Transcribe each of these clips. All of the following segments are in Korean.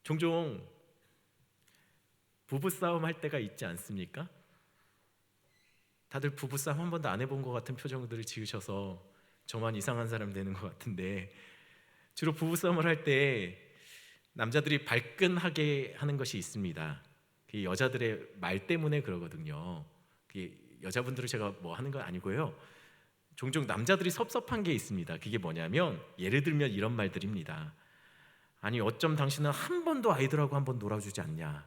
종종 부부싸움 할 때가 있지 않습니까? 다들 부부싸움 한 번도 안 해본 것 같은 표정들을 지으셔서 저만 이상한 사람 되는 것 같은데, 주로 부부싸움을 할 때 남자들이 발끈하게 하는 것이 있습니다. 그게 여자들의 말 때문에 그러거든요. 그게 여자분들은 제가 뭐 하는 건 아니고요, 종종 남자들이 섭섭한 게 있습니다. 그게 뭐냐면, 예를 들면 이런 말들입니다. 아니, 어쩜 당신은 한 번도 아이들하고 한 번 놀아주지 않냐?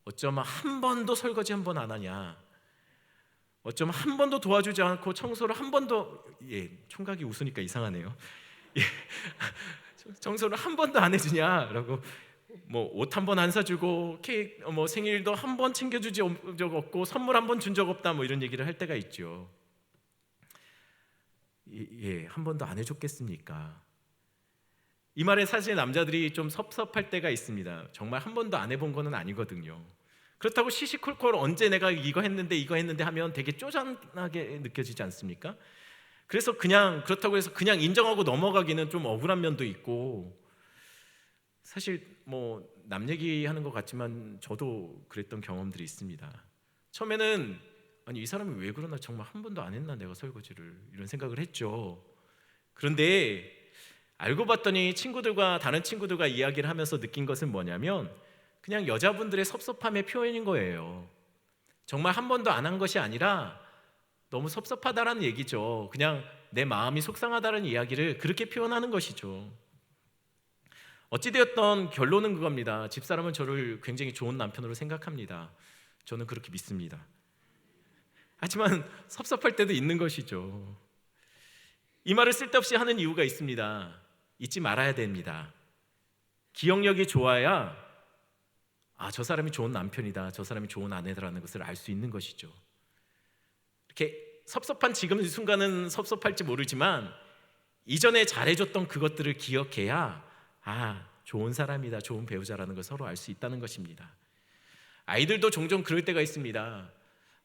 어쩜 한 번도 설거지 한 번 안 하냐? 어쩜 한 번도 도와주지 않고 청소를 한 번도, 총각이 웃으니까 이상하네요. 청소를 한 번도 안 해주냐라고, 뭐 옷 한 번 안 사주고 케이크, 뭐 생일도 한 번 챙겨주지 적 없고 선물 한 번 준 적 없다, 뭐 이런 얘기를 할 때가 있죠. 한 번도 안 해줬겠습니까? 이 말에 사실 남자들이 좀 섭섭할 때가 있습니다. 정말 한 번도 안 해본 거는 아니거든요. 그렇다고 시시콜콜 언제 내가 이거 했는데 하면 되게 쪼잔하게 느껴지지 않습니까? 그래서 그렇다고 해서 그냥 인정하고 넘어가기는 좀 억울한 면도 있고, 사실 뭐 남 얘기하는 것 같지만 저도 그랬던 경험들이 있습니다. 처음에는 아니, 이 사람이 왜 그러나, 정말 한 번도 안 했나 내가 설거지를, 이런 생각을 했죠. 그런데 알고 봤더니 다른 친구들과 이야기를 하면서 느낀 것은 뭐냐면, 그냥 여자분들의 섭섭함의 표현인 거예요. 정말 한 번도 안 한 것이 아니라 너무 섭섭하다라는 얘기죠. 그냥 내 마음이 속상하다는 이야기를 그렇게 표현하는 것이죠. 어찌되었던 결론은 그겁니다. 집사람은 저를 굉장히 좋은 남편으로 생각합니다. 저는 그렇게 믿습니다. 하지만 섭섭할 때도 있는 것이죠. 이 말을 쓸데없이 하는 이유가 있습니다. 잊지 말아야 됩니다. 기억력이 좋아야 저 사람이 좋은 남편이다, 저 사람이 좋은 아내다라는 것을 알 수 있는 것이죠. 이렇게 섭섭한 지금 이 순간은 섭섭할지 모르지만 이전에 잘해줬던 그것들을 기억해야 좋은 사람이다, 좋은 배우자라는 걸 서로 알 수 있다는 것입니다. 아이들도 종종 그럴 때가 있습니다.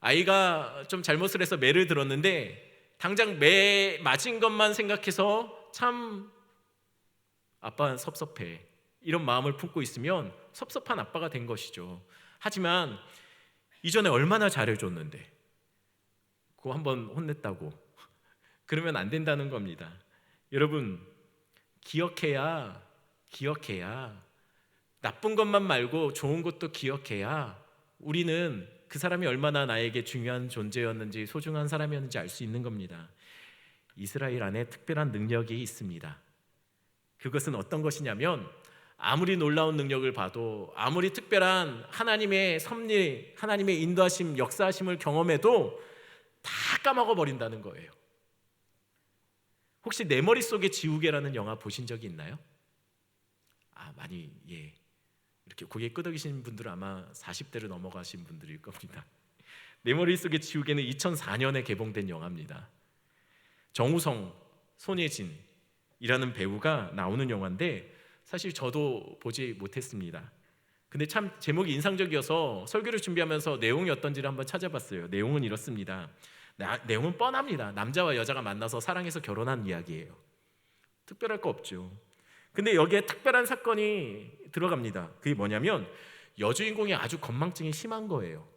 아이가 좀 잘못을 해서 매를 들었는데 당장 매 맞은 것만 생각해서 참 아빠 섭섭해, 이런 마음을 품고 있으면 섭섭한 아빠가 된 것이죠. 하지만 이전에 얼마나 잘해줬는데 그거 한번 혼냈다고 그러면 안 된다는 겁니다. 여러분, 기억해야 나쁜 것만 말고 좋은 것도 기억해야 우리는 그 사람이 얼마나 나에게 중요한 존재였는지, 소중한 사람이었는지 알 수 있는 겁니다. 이스라엘 안에 특별한 능력이 있습니다. 그것은 어떤 것이냐면, 아무리 놀라운 능력을 봐도, 아무리 특별한 하나님의 섭리, 하나님의 인도하심, 역사하심을 경험해도 다 까먹어 버린다는 거예요. 혹시 내 머릿속에 지우개라는 영화 보신 적이 있나요? 많이, 이렇게 고개 끄덕이신 분들은 아마 40대를 넘어가신 분들일 겁니다. 내 머릿속에 지우개는 2004년에 개봉된 영화입니다. 정우성, 손예진이라는 배우가 나오는 영화인데 사실 저도 보지 못했습니다. 근데 참 제목이 인상적이어서 설교를 준비하면서 내용이 어떤지를 한번 찾아봤어요. 내용은 이렇습니다. 내용은 뻔합니다. 남자와 여자가 만나서 사랑해서 결혼한 이야기예요. 특별할 거 없죠. 근데 여기에 특별한 사건이 들어갑니다. 그게 뭐냐면, 여주인공이 아주 건망증이 심한 거예요.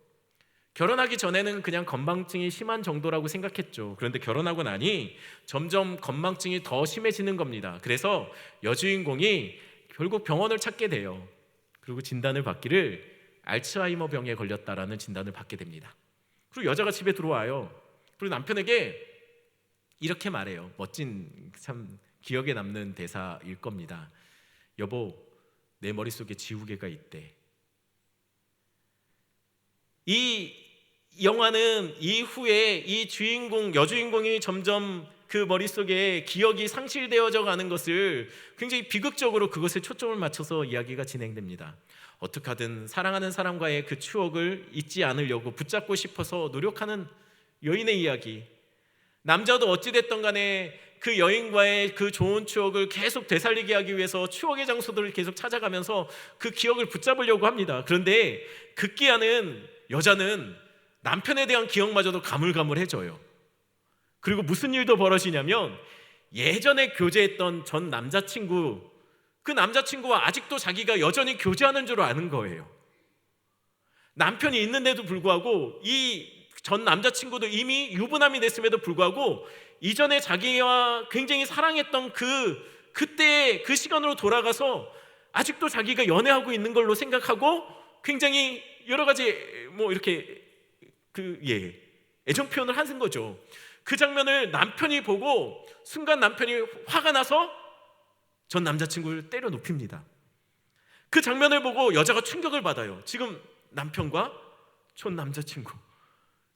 결혼하기 전에는 그냥 건망증이 심한 정도라고 생각했죠. 그런데 결혼하고 나니 점점 건망증이 더 심해지는 겁니다. 그래서 여주인공이 결국 병원을 찾게 돼요. 그리고 진단을 받기를 알츠하이머 병에 걸렸다라는 진단을 받게 됩니다. 그리고 여자가 집에 들어와요. 그리고 남편에게 이렇게 말해요. 멋진, 참 기억에 남는 대사일 겁니다. 여보, 내 머릿속에 지우개가 있대. 이 영화는 이후에 이 여주인공이 점점 그 머릿속에 기억이 상실되어져 가는 것을 굉장히 비극적으로, 그것에 초점을 맞춰서 이야기가 진행됩니다. 어떻게 하든 사랑하는 사람과의 그 추억을 잊지 않으려고 붙잡고 싶어서 노력하는 여인의 이야기. 남자도 어찌됐든 간에 그 여인과의 그 좋은 추억을 계속 되살리게 하기 위해서 추억의 장소들을 계속 찾아가면서 그 기억을 붙잡으려고 합니다. 그런데 급기야는 여자는 남편에 대한 기억마저도 가물가물해져요. 그리고 무슨 일도 벌어지냐면, 예전에 교제했던 전 남자친구, 그 남자친구와 아직도 자기가 여전히 교제하는 줄 아는 거예요. 남편이 있는데도 불구하고 이 전 남자친구도 이미 유부남이 됐음에도 불구하고 이전에 자기와 굉장히 사랑했던 그때 그 시간으로 돌아가서 아직도 자기가 연애하고 있는 걸로 생각하고 굉장히 여러 가지 이렇게 애정 표현을 하는 거죠. 그 장면을 남편이 보고 순간 남편이 화가 나서 전 남자친구를 때려 눕힙니다. 그 장면을 보고 여자가 충격을 받아요. 지금 남편과 전 남자친구,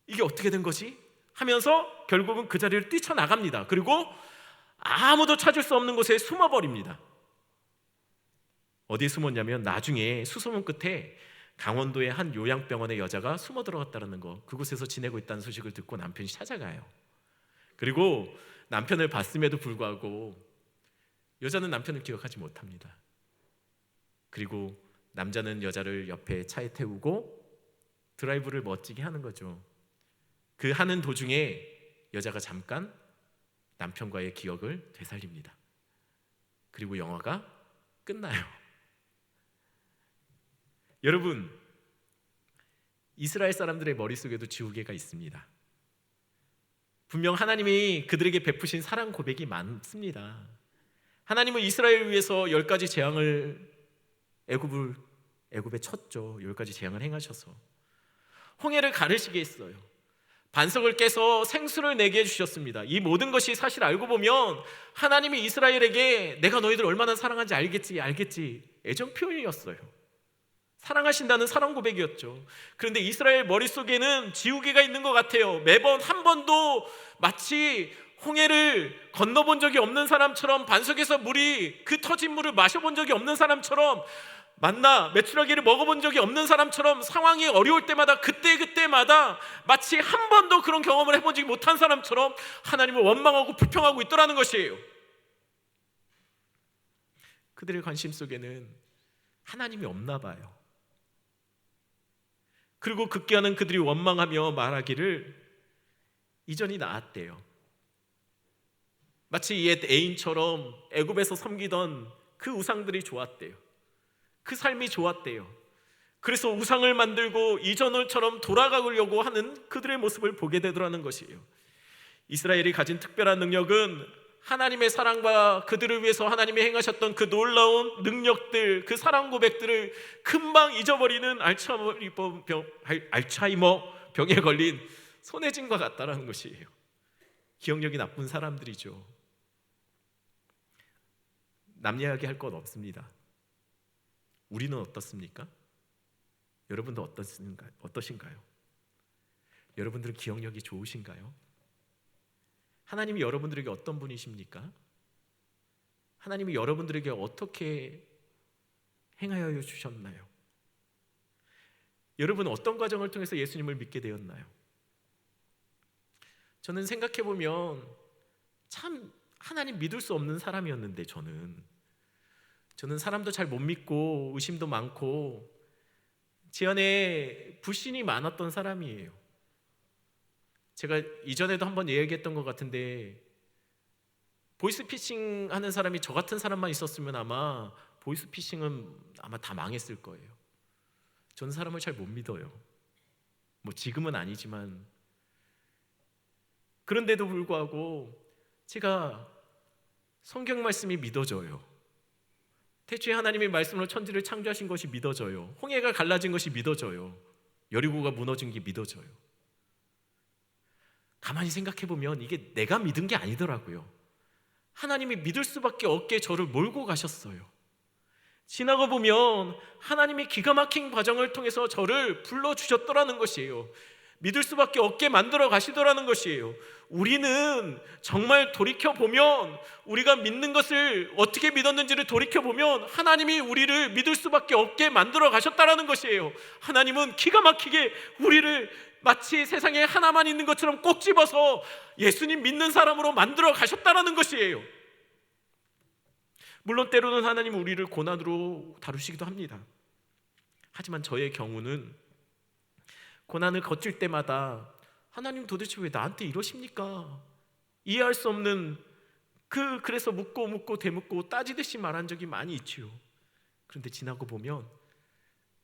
이게 어떻게 된 거지? 하면서 결국은 그 자리를 뛰쳐나갑니다. 그리고 아무도 찾을 수 없는 곳에 숨어버립니다. 어디에 숨었냐면 나중에 수소문 끝에 강원도의 한 요양병원에 여자가 숨어 들어갔다는 거, 그곳에서 지내고 있다는 소식을 듣고 남편이 찾아가요. 그리고 남편을 봤음에도 불구하고 여자는 남편을 기억하지 못합니다. 그리고 남자는 여자를 옆에 차에 태우고 드라이브를 멋지게 하는 거죠. 그 하는 도중에 여자가 잠깐 남편과의 기억을 되살립니다. 그리고 영화가 끝나요. 여러분, 이스라엘 사람들의 머릿속에도 지우개가 있습니다. 분명 하나님이 그들에게 베푸신 사랑 고백이 많습니다. 하나님은 이스라엘을 위해서 10가지 재앙을 애굽에 쳤죠. 10가지 재앙을 행하셔서 홍해를 가르시게 했어요. 반석을 깨서 생수를 내게 해주셨습니다. 이 모든 것이 사실 알고 보면 하나님이 이스라엘에게 내가 너희들 얼마나 사랑하는지 알겠지 애정 표현이었어요. 사랑하신다는 사랑 고백이었죠. 그런데 이스라엘 머릿속에는 지우개가 있는 것 같아요. 매번 한 번도 마치 홍해를 건너본 적이 없는 사람처럼, 반석에서 그 터진 물을 마셔본 적이 없는 사람처럼, 만나 메추라기를 먹어본 적이 없는 사람처럼 상황이 어려울 때마다 그때마다 마치 한 번도 그런 경험을 해보지 못한 사람처럼 하나님을 원망하고 불평하고 있더라는 것이에요. 그들의 관심 속에는 하나님이 없나 봐요. 그리고 급기야는 그들이 원망하며 말하기를 이전이 나았대요. 마치 옛 애인처럼 애굽에서 섬기던 그 우상들이 좋았대요. 그 삶이 좋았대요. 그래서 우상을 만들고 이전처럼 돌아가려고 하는 그들의 모습을 보게 되더라는 것이에요. 이스라엘이 가진 특별한 능력은 하나님의 사랑과 그들을 위해서 하나님이 행하셨던 그 놀라운 능력들, 그 사랑 고백들을 금방 잊어버리는 알츠하이머 병에 걸린 손혜진과 같다라는 것이에요. 기억력이 나쁜 사람들이죠. 남 이야기 할 것 없습니다. 우리는 어떻습니까? 여러분도 어떠신가요? 여러분들은 기억력이 좋으신가요? 하나님이 여러분들에게 어떤 분이십니까? 하나님이 여러분들에게 어떻게 행하여 주셨나요? 여러분은 어떤 과정을 통해서 예수님을 믿게 되었나요? 저는 생각해보면 참 하나님 믿을 수 없는 사람이었는데, 저는 사람도 잘 못 믿고 의심도 많고 제 안에 불신이 많았던 사람이에요. 제가 이전에도 한번 얘기했던 것 같은데, 보이스피싱 하는 사람이 저 같은 사람만 있었으면 아마 보이스피싱은 아마 다 망했을 거예요. 저는 사람을 잘 못 믿어요. 지금은 아니지만. 그런데도 불구하고 제가 성경 말씀이 믿어져요. 태초에 하나님의 말씀으로 천지를 창조하신 것이 믿어져요. 홍해가 갈라진 것이 믿어져요. 여리고가 무너진 게 믿어져요. 가만히 생각해보면 이게 내가 믿은 게 아니더라고요. 하나님이 믿을 수밖에 없게 저를 몰고 가셨어요. 지나가 보면 하나님이 기가 막힌 과정을 통해서 저를 불러주셨더라는 것이에요. 믿을 수밖에 없게 만들어 가시더라는 것이에요. 우리는 정말 돌이켜보면, 우리가 믿는 것을 어떻게 믿었는지를 돌이켜보면 하나님이 우리를 믿을 수밖에 없게 만들어 가셨다는 것이에요. 하나님은 기가 막히게 우리를 마치 세상에 하나만 있는 것처럼 꼭 집어서 예수님 믿는 사람으로 만들어 가셨다는 것이에요. 물론 때로는 하나님은 우리를 고난으로 다루시기도 합니다. 하지만 저의 경우는 고난을 거칠 때마다 하나님 도대체 왜 나한테 이러십니까? 이해할 수 없는 그래서 묻고 되묻고 따지듯이 말한 적이 많이 있지요. 그런데 지나고 보면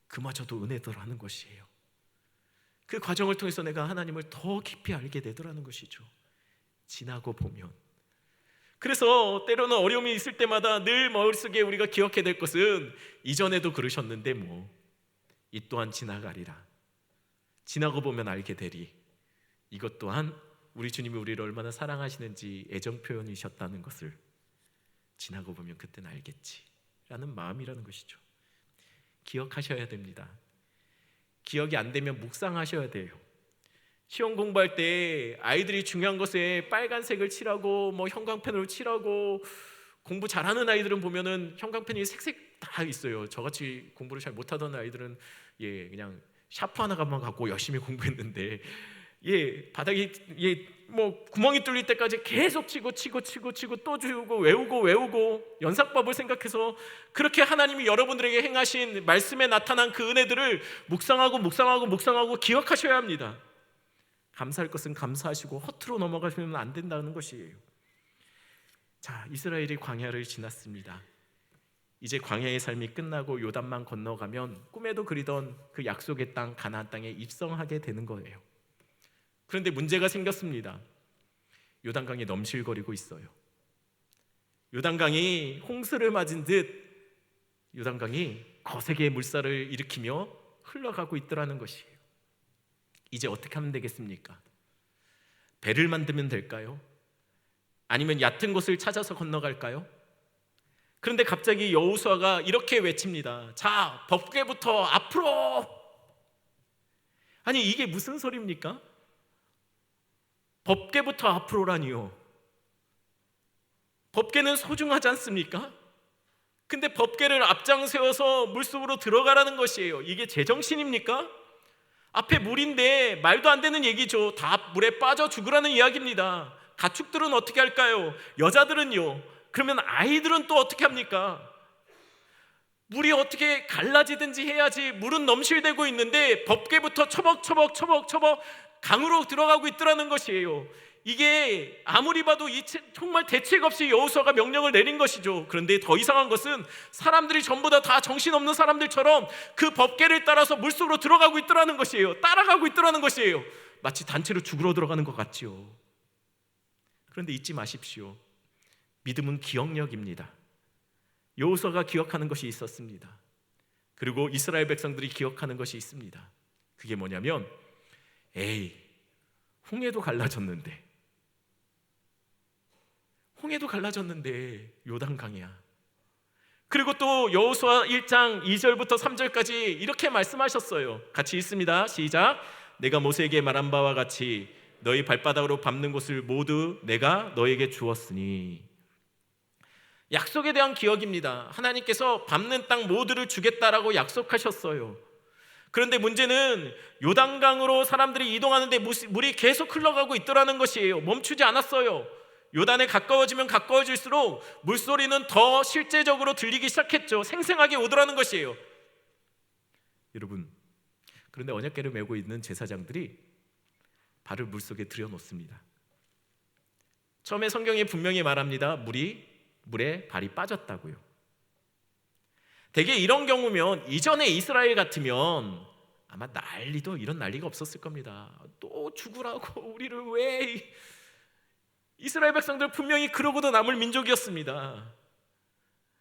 그마저도 은혜더라는 것이에요. 그 과정을 통해서 내가 하나님을 더 깊이 알게 되더라는 것이죠. 지나고 보면. 그래서 때로는 어려움이 있을 때마다 늘 머릿속에 우리가 기억해야 될 것은 이전에도 그러셨는데 이 또한 지나가리라. 지나고 보면 알게 되리. 이것 또한 우리 주님이 우리를 얼마나 사랑하시는지 애정 표현이셨다는 것을 지나고 보면 그때는 알겠지 라는 마음이라는 것이죠. 기억하셔야 됩니다. 기억이 안 되면 묵상하셔야 돼요. 시험 공부할 때 아이들이 중요한 것에 빨간색을 칠하고 형광펜으로 칠하고 공부 잘하는 아이들은 보면은 형광펜이 색색 다 있어요. 저같이 공부를 잘 못하던 아이들은 그냥 샤프 하나만 갖고 열심히 공부했는데 바닥이 구멍이 뚫릴 때까지 계속 치고 또 지우고 외우고 연삭법을 생각해서 그렇게 하나님이 여러분들에게 행하신 말씀에 나타난 그 은혜들을 묵상하고 기억하셔야 합니다. 감사할 것은 감사하시고 허투루 넘어가시면 안 된다는 것이에요. 자, 이스라엘이 광야를 지났습니다. 이제 광야의 삶이 끝나고 요단만 건너가면 꿈에도 그리던 그 약속의 땅 가나안 땅에 입성하게 되는 거예요. 그런데 문제가 생겼습니다. 요단강이 넘실거리고 있어요. 요단강이 홍수를 맞은 듯 요단강이 거세게 물살을 일으키며 흘러가고 있더라는 것이에요. 이제 어떻게 하면 되겠습니까? 배를 만들면 될까요? 아니면 얕은 곳을 찾아서 건너갈까요? 그런데 갑자기 여호수아가 이렇게 외칩니다. 자, 법궤부터 앞으로! 아니, 이게 무슨 소리입니까? 법궤부터 앞으로라니요. 법궤는 소중하지 않습니까? 근데 법궤를 앞장 세워서 물속으로 들어가라는 것이에요. 이게 제정신입니까? 앞에 물인데 말도 안 되는 얘기죠. 다 물에 빠져 죽으라는 이야기입니다. 가축들은 어떻게 할까요? 여자들은요? 그러면 아이들은 또 어떻게 합니까? 물이 어떻게 갈라지든지 해야지. 물은 넘실대고 있는데 법궤부터 처벅 강으로 들어가고 있더라는 것이에요. 이게 아무리 봐도 정말 대책 없이 여호수아가 명령을 내린 것이죠. 그런데 더 이상한 것은 사람들이 전부 다 정신없는 사람들처럼 그 법궤를 따라서 물속으로 들어가고 있더라는 것이에요. 따라가고 있더라는 것이에요. 마치 단체로 죽으러 들어가는 것 같지요. 그런데 잊지 마십시오. 믿음은 기억력입니다. 여호수아가 기억하는 것이 있었습니다. 그리고 이스라엘 백성들이 기억하는 것이 있습니다. 그게 뭐냐면 홍해도 갈라졌는데 요단강이야. 그리고 또 여호수아 1장 2절부터 3절까지 이렇게 말씀하셨어요. 같이 읽습니다. 시작. 내가 모세에게 말한 바와 같이 너희 발바닥으로 밟는 곳을 모두 내가 너에게 주었으니. 약속에 대한 기억입니다. 하나님께서 밟는 땅 모두를 주겠다라고 약속하셨어요. 그런데 문제는 요단강으로 사람들이 이동하는데 물이 계속 흘러가고 있더라는 것이에요. 멈추지 않았어요. 요단에 가까워지면 가까워질수록 물소리는 더 실제적으로 들리기 시작했죠. 생생하게 오더라는 것이에요. 여러분, 그런데 언약궤를 메고 있는 제사장들이 발을 물속에 들여놓습니다. 처음에 성경이 분명히 말합니다. 물에 발이 빠졌다고요. 대개 이런 경우면 이전에 이스라엘 같으면 아마 이런 난리가 없었을 겁니다. 또 죽으라고 우리를 왜. 이스라엘 백성들 분명히 그러고도 남을 민족이었습니다.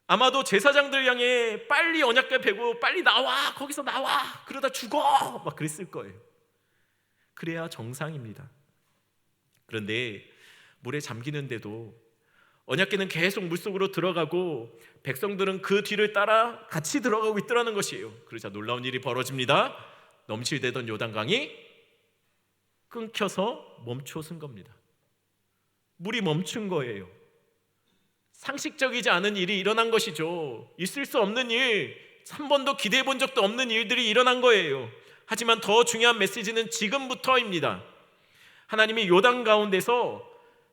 아마도 제사장들 향해 빨리 언약궤 베고 빨리 나와, 거기서 나와, 그러다 죽어 막 그랬을 거예요. 그래야 정상입니다. 그런데 물에 잠기는데도 언약궤는 계속 물속으로 들어가고 백성들은 그 뒤를 따라 같이 들어가고 있더라는 것이에요. 그러자 놀라운 일이 벌어집니다. 넘실대던 요단강이 끊겨서 멈춰선 겁니다. 물이 멈춘 거예요. 상식적이지 않은 일이 일어난 것이죠. 있을 수 없는 일, 한 번도 기대해 본 적도 없는 일들이 일어난 거예요. 하지만 더 중요한 메시지는 지금부터입니다. 하나님이 요단 가운데서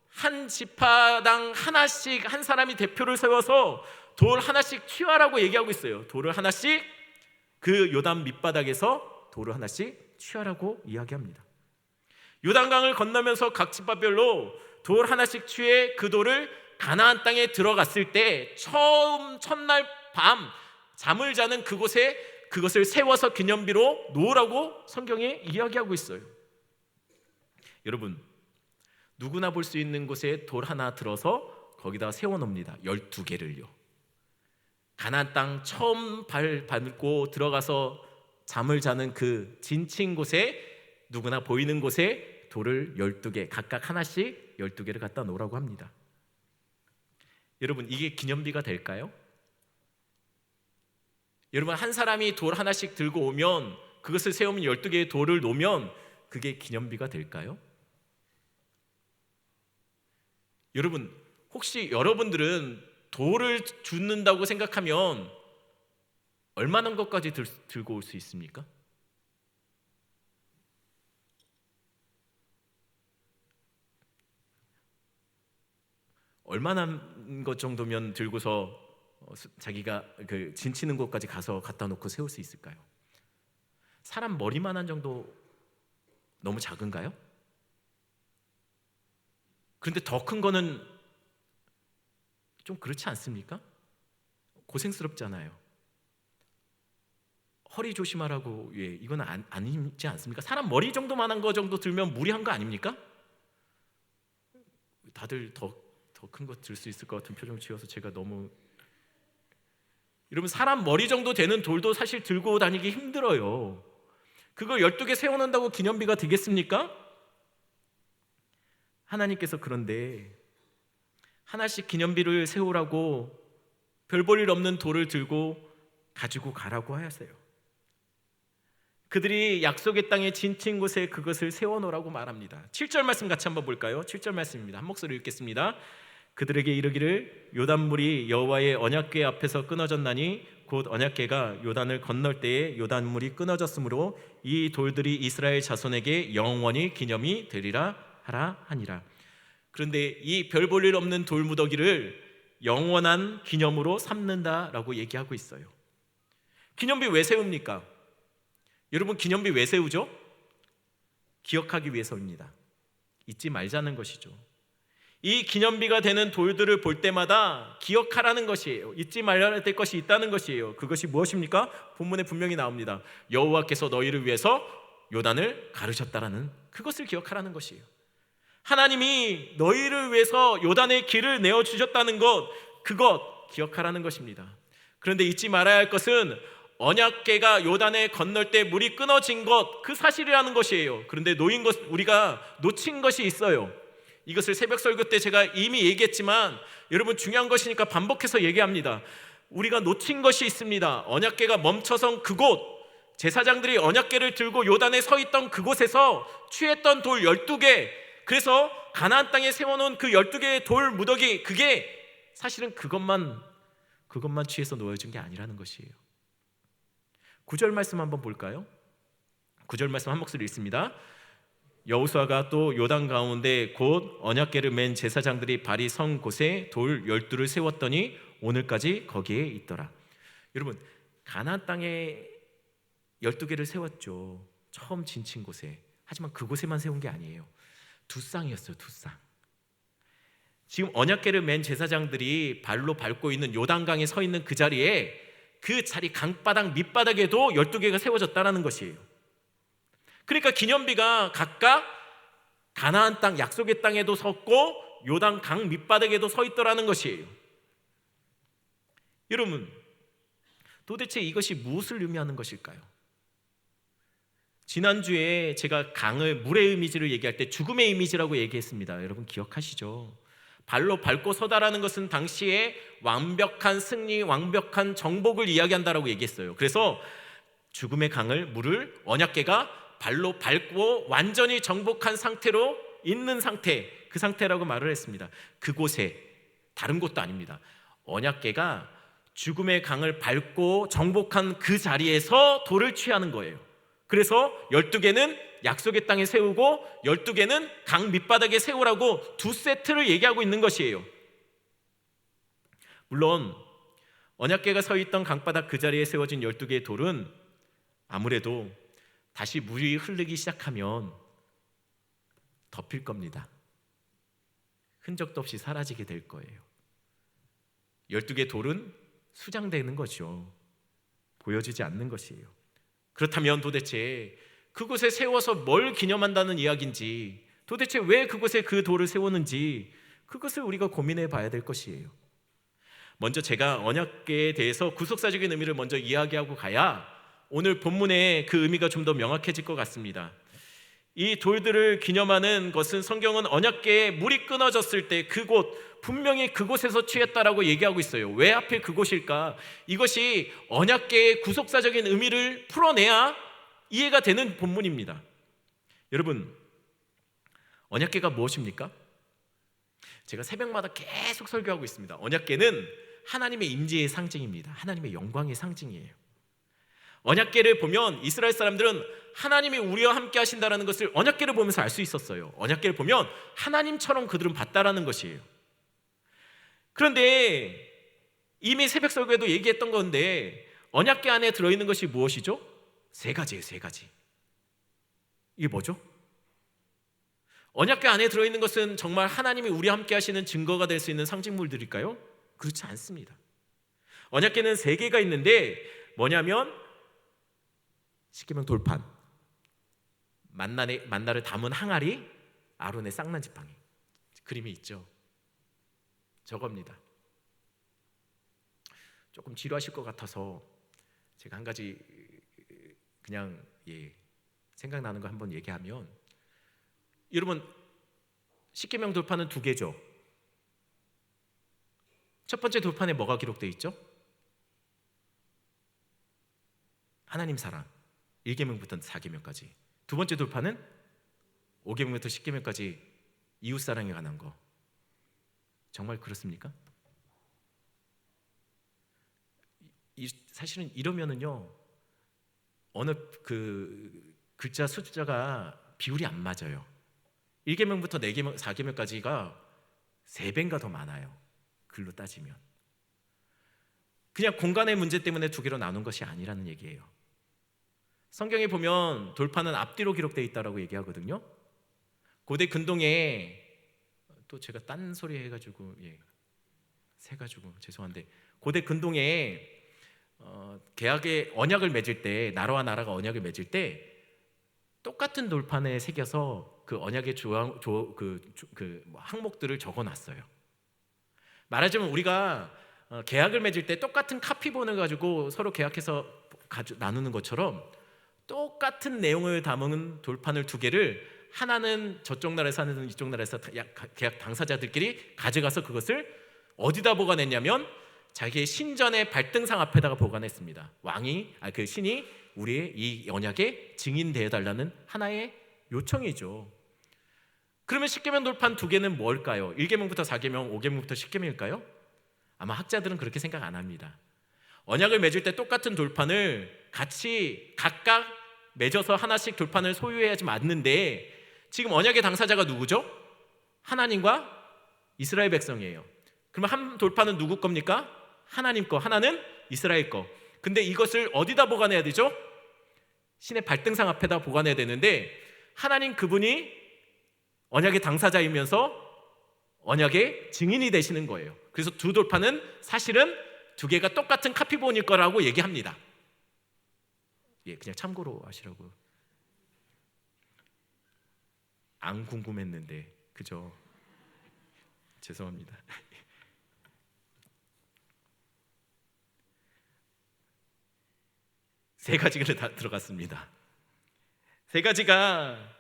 한 지파당 하나씩 한 사람이 대표를 세워서 돌 하나씩 취하라고 얘기하고 있어요. 돌을 하나씩, 그 요단 밑바닥에서 돌을 하나씩 취하라고 이야기합니다. 요단강을 건너면서 각 지파별로 돌 하나씩 취해 그 돌을 가나안 땅에 들어갔을 때 처음 첫날 밤 잠을 자는 그곳에 그것을 세워서 기념비로 놓으라고 성경에 이야기하고 있어요. 여러분, 누구나 볼 수 있는 곳에 돌 하나 들어서 거기다 세워놓습니다. 12개를요. 가나안 땅 처음 발 밟고 들어가서 잠을 자는 그 진친 곳에, 누구나 보이는 곳에 돌을 12개, 각각 하나씩 12개를 갖다 놓으라고 합니다. 여러분, 이게 기념비가 될까요? 여러분, 한 사람이 돌 하나씩 들고 오면, 그것을 세우면 12개의 돌을 놓으면 그게 기념비가 될까요? 여러분, 혹시 여러분들은 돌을 줍는다고 생각하면 얼마나 것까지 들고 올 수 있습니까? 얼마나 것 정도면 들고서 자기가 그 진치는 곳까지 가서 갖다 놓고 세울 수 있을까요? 사람 머리만한 정도 너무 작은가요? 그런데 더 큰 거는 좀 그렇지 않습니까? 고생스럽잖아요. 허리 조심하라고, 예, 이건 아니지 않습니까? 사람 머리 정도만한 거 정도 들면 무리한 거 아닙니까? 다들 더 큰 거 들 수 있을 것 같은 표정을 지어서 제가 너무, 여러분, 사람 머리 정도 되는 돌도 사실 들고 다니기 힘들어요. 그걸 12개 세워놓는다고 기념비가 되겠습니까? 하나님께서 그런데 하나씩 기념비를 세우라고 별 볼 일 없는 돌을 들고 가지고 가라고 하였어요. 그들이 약속의 땅에 진친 곳에 그것을 세워놓으라고 말합니다. 7절 말씀 같이 한번 볼까요? 7절 말씀입니다. 한 목소리 읽겠습니다. 그들에게 이르기를 요단물이 여호와의 언약궤 앞에서 끊어졌나니 곧 언약궤가 요단을 건널 때에 요단물이 끊어졌으므로 이 돌들이 이스라엘 자손에게 영원히 기념이 되리라 하라 하니라. 그런데 이 별 볼 일 없는 돌무더기를 영원한 기념으로 삼는다라고 얘기하고 있어요. 기념비 왜 세웁니까? 여러분, 기념비 왜 세우죠? 기억하기 위해서입니다. 잊지 말자는 것이죠. 이 기념비가 되는 돌들을 볼 때마다 기억하라는 것이에요. 잊지 말아야 될 것이 있다는 것이에요. 그것이 무엇입니까? 본문에 분명히 나옵니다. 여호와께서 너희를 위해서 요단을 가르셨다라는, 그것을 기억하라는 것이에요. 하나님이 너희를 위해서 요단의 길을 내어주셨다는 것, 그것 기억하라는 것입니다. 그런데 잊지 말아야 할 것은 언약궤가 요단에 건널 때 물이 끊어진 것, 그 사실이라는 것이에요. 그런데 우리가 놓친 것이 있어요. 이것을 새벽 설교 때 제가 이미 얘기했지만 여러분, 중요한 것이니까 반복해서 얘기합니다. 우리가 놓친 것이 있습니다. 언약궤가 멈춰선 그곳, 제사장들이 언약궤를 들고 요단에 서 있던 그곳에서 취했던 돌 12개, 그래서 가나안 땅에 세워놓은 그 12개의 돌 무더기, 그게 사실은 그것만 취해서 놓여진 게 아니라는 것이에요. 9절 말씀 한번 볼까요? 9절 말씀 한 목소리 읽습니다. 여호수아가 또 요단 가운데 곧 언약궤를 맨 제사장들이 발이 선 곳에 돌 12를 세웠더니 오늘까지 거기에 있더라. 여러분, 가나안 땅에 12개를 세웠죠. 처음 진친 곳에. 하지만 그곳에만 세운 게 아니에요. 두 쌍이었어요. 두 쌍. 지금 언약궤를 맨 제사장들이 발로 밟고 있는 요단강에 서 있는 그 자리에, 그 자리 강바닥 밑바닥에도 12개가 세워졌다는 것이에요. 그러니까 기념비가 각각 가나안 땅, 약속의 땅에도 섰고 요단 강 밑바닥에도 서 있더라는 것이에요. 여러분, 도대체 이것이 무엇을 의미하는 것일까요? 지난주에 제가 강을, 물의 이미지를 얘기할 때 죽음의 이미지라고 얘기했습니다. 여러분 기억하시죠? 발로 밟고 서다라는 것은 당시에 완벽한 승리, 완벽한 정복을 이야기한다라고 얘기했어요. 그래서 죽음의 강을, 물을 언약궤가 발로 밟고 완전히 정복한 상태로 있는 상태, 그 상태라고 말을 했습니다. 그곳에, 다른 곳도 아닙니다. 언약궤가 죽음의 강을 밟고 정복한 그 자리에서 돌을 취하는 거예요. 그래서 12개는 약속의 땅에 세우고 12개는 강 밑바닥에 세우라고 두 세트를 얘기하고 있는 것이에요. 물론 언약궤가 서 있던 강바닥 그 자리에 세워진 12개의 돌은 아무래도 다시 물이 흐르기 시작하면 덮일 겁니다. 흔적도 없이 사라지게 될 거예요. 12개 돌은 수장되는 거죠. 보여지지 않는 것이에요. 그렇다면 도대체 그곳에 세워서 뭘 기념한다는 이야기인지, 도대체 왜 그곳에 그 돌을 세우는지, 그것을 우리가 고민해 봐야 될 것이에요. 먼저 제가 언약궤에 대해서 구속사적인 의미를 먼저 이야기하고 가야 오늘 본문의 그 의미가 좀 더 명확해질 것 같습니다. 이 돌들을 기념하는 것은 성경은 언약궤에 물이 끊어졌을 때 그곳, 분명히 그곳에서 취했다라고 얘기하고 있어요. 왜 하필 그곳일까? 이것이 언약궤의 구속사적인 의미를 풀어내야 이해가 되는 본문입니다. 여러분, 언약궤가 무엇입니까? 제가 새벽마다 계속 설교하고 있습니다. 언약궤는 하나님의 임재의 상징입니다. 하나님의 영광의 상징이에요. 언약궤를 보면 이스라엘 사람들은 하나님이 우리와 함께 하신다는 것을 언약궤를 보면서 알 수 있었어요. 언약궤를 보면 하나님처럼 그들은 봤다라는 것이에요. 그런데 이미 새벽 설교에도 얘기했던 건데, 언약궤 안에 들어있는 것이 무엇이죠? 세 가지예요. 세 가지. 이게 뭐죠? 언약궤 안에 들어있는 것은 정말 하나님이 우리와 함께 하시는 증거가 될 수 있는 상징물들일까요? 그렇지 않습니다. 언약궤는 세 개가 있는데 뭐냐면 십계명 돌판, 만나를 담은 항아리, 아론의 쌍난 지팡이. 그림이 있죠. 저겁니다. 조금 지루하실 것 같아서 제가 한 가지 그냥 생각나는 거 한번 얘기하면, 여러분 십계명 돌판은 두 개죠. 첫 번째 돌판에 뭐가 기록되어 있죠? 하나님 사랑, 1계명부터 4계명까지. 두 번째 돌판은 5계명부터 10계명까지 이웃 사랑에 관한 거. 정말 그렇습니까? 사실은 이러면은요, 어느 그 글자 숫자가 비율이 안 맞아요. 1계명부터 4계명, 4계명까지가 3배인가 더 많아요. 글로 따지면. 그냥 공간의 문제 때문에 두 개로 나눈 것이 아니라는 얘기예요. 성경에 보면 돌판은 앞뒤로 기록되어 있다라고 얘기하거든요. 고대 근동에, 또 제가 딴 소리 해가지고 세가지고 죄송한데, 고대 근동에 계약의 언약을 맺을 때, 나라와 나라가 언약을 맺을 때 똑같은 돌판에 새겨서 그 언약의 항목들을 적어놨어요. 말하자면 우리가 계약을 맺을 때 똑같은 카피본을 가지고 서로 계약해서 나누는 것처럼 똑같은 내용을 담은 돌판을 두 개를, 하나는 저쪽 나라에서, 하나는 이쪽 나라에서 계약 당사자들끼리 가져가서 그것을 어디다 보관했냐면 자기의 신전의 발등상 앞에다가 보관했습니다. 왕이, 그 신이 우리의 이 언약의 증인되어 달라는 하나의 요청이죠. 그러면 십계명 돌판 두 개는 뭘까요? 1계명부터 4계명, 5계명부터 10계명일까요? 아마 학자들은 그렇게 생각 안 합니다. 언약을 맺을 때 똑같은 돌판을 같이 각각 맺어서 하나씩 돌판을 소유해야지 맞는데, 지금 언약의 당사자가 누구죠? 하나님과 이스라엘 백성이에요. 그러면 한 돌판은 누구 겁니까? 하나님 거, 하나는 이스라엘 거. 근데 이것을 어디다 보관해야 되죠? 신의 발등상 앞에다 보관해야 되는데, 하나님 그분이 언약의 당사자이면서 언약의 증인이 되시는 거예요. 그래서 두 돌판은 사실은 두 개가 똑같은 카피본일 거라고 얘기합니다. 그냥 참고로 하시라고. 안 궁금했는데, 그죠? 죄송합니다. 세 가지가 다 들어갔습니다. 세 가지가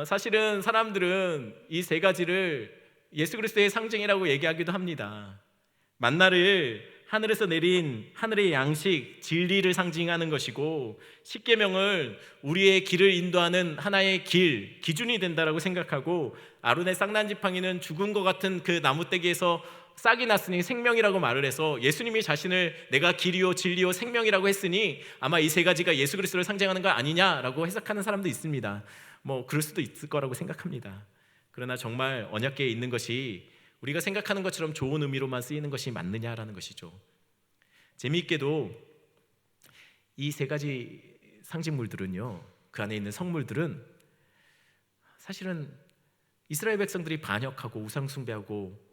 사실은 사람들은 이 세 가지를 예수 그리스도의 상징이라고 얘기하기도 합니다. 만나를 하늘에서 내린 하늘의 양식, 진리를 상징하는 것이고, 십계명을 우리의 길을 인도하는 하나의 길, 기준이 된다라고 생각하고, 아론의 쌍난 지팡이는 죽은 것 같은 그 나무떼기에서 싹이 났으니 생명이라고 말을 해서 예수님이 자신을 내가 길이요 진리요 생명이라고 했으니 아마 이 세 가지가 예수 그리스도를 상징하는 거 아니냐라고 해석하는 사람도 있습니다. 뭐 그럴 수도 있을 거라고 생각합니다. 그러나 정말 언약궤에 있는 것이 우리가 생각하는 것처럼 좋은 의미로만 쓰이는 것이 맞느냐라는 것이죠. 재미있게도 이 세 가지 상징물들은요, 그 안에 있는 성물들은 사실은 이스라엘 백성들이 반역하고 우상 숭배하고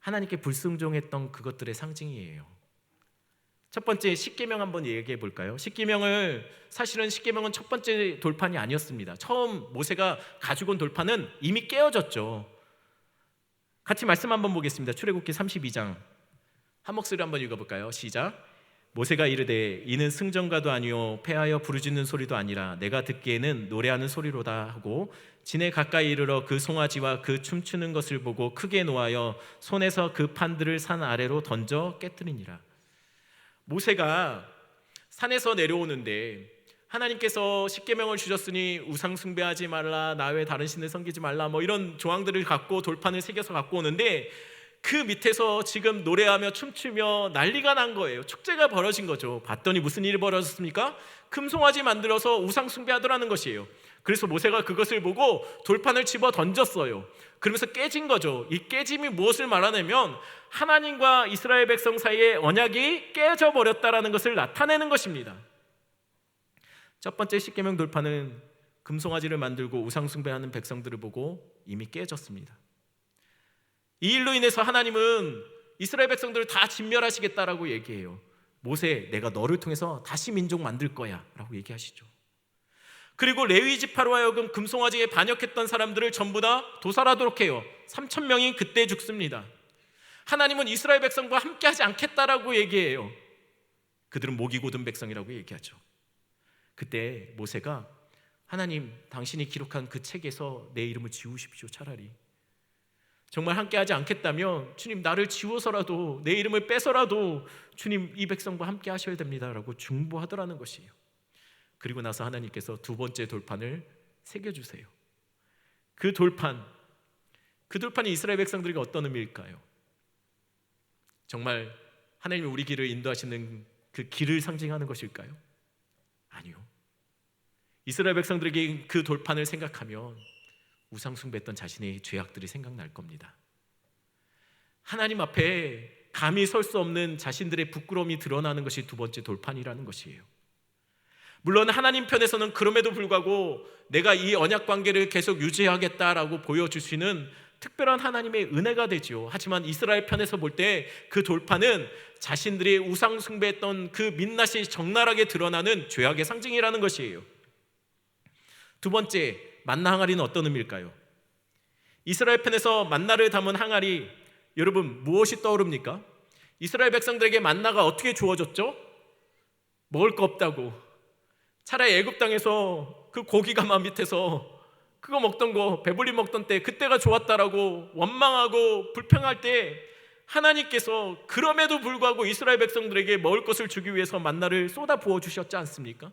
하나님께 불순종했던 그것들의 상징이에요. 첫 번째 십계명 한번 얘기해 볼까요? 사실은 십계명은 첫 번째 돌판이 아니었습니다. 처음 모세가 가지고 온 돌판은 이미 깨어졌죠. 같이 말씀 한번 보겠습니다. 출애굽기 32장 한 목소리 한번 읽어볼까요? 시작. 모세가 이르되 이는 승전가도 아니요 패하여 부르짖는 소리도 아니라 내가 듣기에는 노래하는 소리로다 하고 진에 가까이 이르러 그 송아지와 그 춤추는 것을 보고 크게 노하여 손에서 그 판들을 산 아래로 던져 깨뜨리니라. 모세가 산에서 내려오는데 하나님께서 십계명을 주셨으니 우상 숭배하지 말라, 나 외에 다른 신을 섬기지 말라, 뭐 이런 조항들을 갖고 돌판을 새겨서 갖고 오는데 그 밑에서 지금 노래하며 춤추며 난리가 난 거예요. 축제가 벌어진 거죠. 봤더니 무슨 일이 벌어졌습니까? 금송아지 만들어서 우상 숭배하더라는 것이에요. 그래서 모세가 그것을 보고 돌판을 집어 던졌어요. 그러면서 깨진 거죠. 이 깨짐이 무엇을 말하냐면 하나님과 이스라엘 백성 사이의 언약이 깨져 버렸다라는 것을 나타내는 것입니다. 첫 번째 십계명 돌판은 금송아지를 만들고 우상 숭배하는 백성들을 보고 이미 깨졌습니다. 이 일로 인해서 하나님은 이스라엘 백성들을 다 진멸하시겠다라고 얘기해요. 모세, 내가 너를 통해서 다시 민족 만들 거야 라고 얘기하시죠. 그리고 레위 지파로 하여금 금송아지에 반역했던 사람들을 전부 다 도살하도록 해요. 3,000명이 그때 죽습니다. 하나님은 이스라엘 백성과 함께하지 않겠다라고 얘기해요. 그들은 목이 곧은 백성이라고 얘기하죠. 그때 모세가 하나님, 당신이 기록한 그 책에서 내 이름을 지우십시오. 차라리 정말 함께하지 않겠다면 주님, 나를 지워서라도 내 이름을 빼서라도 주님 이 백성과 함께 하셔야 됩니다라고 중보하더라는 것이에요. 그리고 나서 하나님께서 두 번째 돌판을 새겨주세요. 그 돌판이 이스라엘 백성들에게 어떤 의미일까요? 정말 하나님이 우리 길을 인도하시는 그 길을 상징하는 것일까요? 아니요. 이스라엘 백성들에게 그 돌판을 생각하면 우상 숭배했던 자신의 죄악들이 생각날 겁니다. 하나님 앞에 감히 설 수 없는 자신들의 부끄러움이 드러나는 것이 두 번째 돌판이라는 것이에요. 물론 하나님 편에서는 그럼에도 불구하고 내가 이 언약 관계를 계속 유지하겠다라고 보여주시는 특별한 하나님의 은혜가 되죠. 하지만 이스라엘 편에서 볼 때 그 돌판은 자신들이 우상 숭배했던 그 민낯이 적나라하게 드러나는 죄악의 상징이라는 것이에요. 두 번째, 만나 항아리는 어떤 의미일까요? 이스라엘 편에서 만나를 담은 항아리, 여러분 무엇이 떠오릅니까? 이스라엘 백성들에게 만나가 어떻게 주어졌죠? 먹을 거 없다고. 차라리 애굽 땅에서 그 고기가마 밑에서 그거 먹던 거 배불리 먹던 때 그때가 좋았다라고 원망하고 불평할 때 하나님께서 그럼에도 불구하고 이스라엘 백성들에게 먹을 것을 주기 위해서 만나를 쏟아 부어 주셨지 않습니까?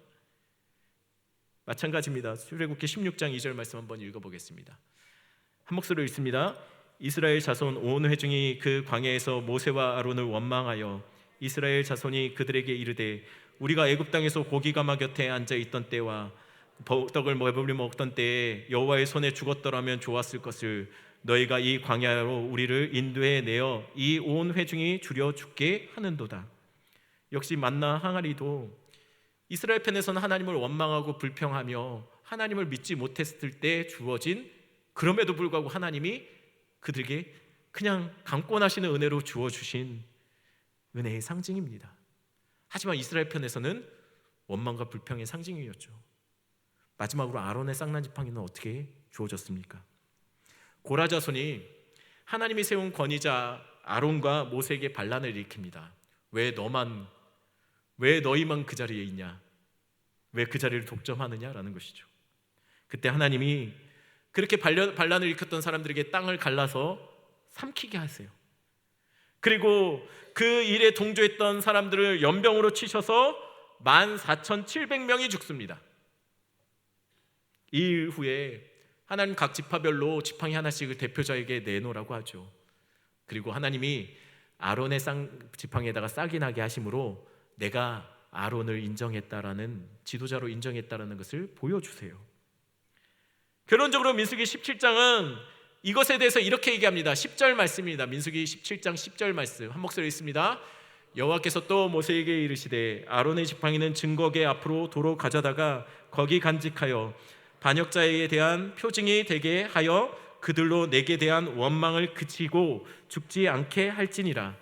마찬가지입니다. 출애굽기 16장 2절 말씀 한번 읽어보겠습니다. 한 목소리로 읽습니다. 이스라엘 자손 온 회중이 그 광야에서 모세와 아론을 원망하여 이스라엘 자손이 그들에게 이르되 우리가 애굽 땅에서 고기가마 곁에 앉아 있던 때와 떡을 배불리 먹던 때에 여호와의 손에 죽었더라면 좋았을 것을 너희가 이 광야로 우리를 인도해 내어 이 온 회중이 줄여 죽게 하는도다. 역시 만나 항아리도 이스라엘 편에서는 하나님을 원망하고 불평하며 하나님을 믿지 못했을 때 주어진, 그럼에도 불구하고 하나님이 그들에게 그냥 강권하시는 은혜로 주어주신 은혜의 상징입니다. 하지만 이스라엘 편에서는 원망과 불평의 상징이었죠. 마지막으로 아론의 쌍난 지팡이는 어떻게 주어졌습니까? 고라 자손이 하나님이 세운 권위자 아론과 모세에게 반란을 일으킵니다. 왜 너희만 그 자리에 있냐? 왜 그 자리를 독점하느냐라는 것이죠. 그때 하나님이 그렇게 반란을 일으켰던 사람들에게 땅을 갈라서 삼키게 하세요. 그리고 그 일에 동조했던 사람들을 연병으로 치셔서 14,700명이 죽습니다. 이 일 후에 하나님 각 지파별로 지팡이 하나씩을 대표자에게 내놓으라고 하죠. 그리고 하나님이 아론의 지팡이에다가 싹이 나게 하심으로 내가 아론을 인정했다라는, 지도자로 인정했다라는 것을 보여주세요. 결론적으로 민수기 17장은 이것에 대해서 이렇게 얘기합니다. 10절 말씀입니다. 민수기 17장 10절 말씀 한 목소리 있습니다. 여호와께서 또 모세에게 이르시되 아론의 지팡이는 증거궤 앞으로 도로 가져다가 거기 간직하여 반역자에 대한 표징이 되게 하여 그들로 내게 대한 원망을 그치고 죽지 않게 할지니라.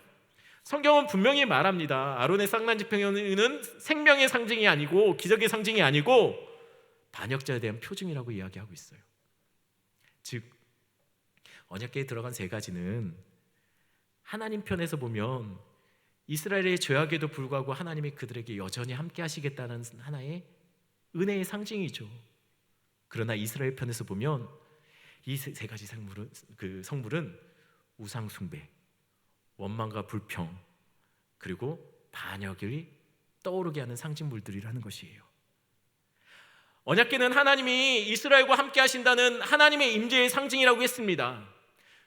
성경은 분명히 말합니다. 아론의 쌍난지팡이는 생명의 상징이 아니고 기적의 상징이 아니고 반역자에 대한 표징이라고 이야기하고 있어요. 즉 언약궤에 들어간 세 가지는 하나님 편에서 보면 이스라엘의 죄악에도 불구하고 하나님이 그들에게 여전히 함께 하시겠다는 하나의 은혜의 상징이죠. 그러나 이스라엘 편에서 보면 이 세 가지 성물은 우상 숭배, 원망과 불평, 그리고 반역이 떠오르게 하는 상징물들이라는 것이에요. 언약궤는 하나님이 이스라엘과 함께 하신다는 하나님의 임재의 상징이라고 했습니다.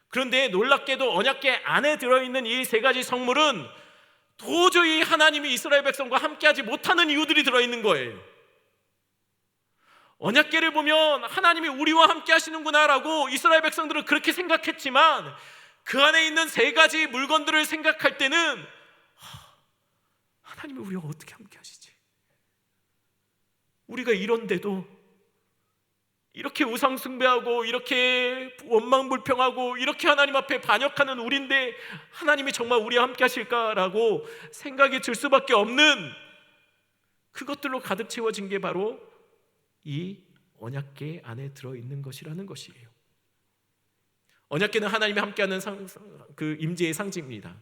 그런데 놀랍게도 언약궤 안에 들어있는 이 세 가지 성물은 도저히 하나님이 이스라엘 백성과 함께하지 못하는 이유들이 들어있는 거예요. 언약궤를 보면 하나님이 우리와 함께 하시는구나라고 이스라엘 백성들은 그렇게 생각했지만 그 안에 있는 세 가지 물건들을 생각할 때는 하나님이 우리와 어떻게 함께 하시지? 우리가 이런데도 이렇게 우상 숭배하고 이렇게 원망불평하고 이렇게 하나님 앞에 반역하는 우리인데 하나님이 정말 우리와 함께 하실까라고 생각이 들 수밖에 없는 그것들로 가득 채워진 게 바로 이 언약궤 안에 들어있는 것이라는 것이에요. 언약궤는 하나님이 함께하는 그 임재의 상징입니다.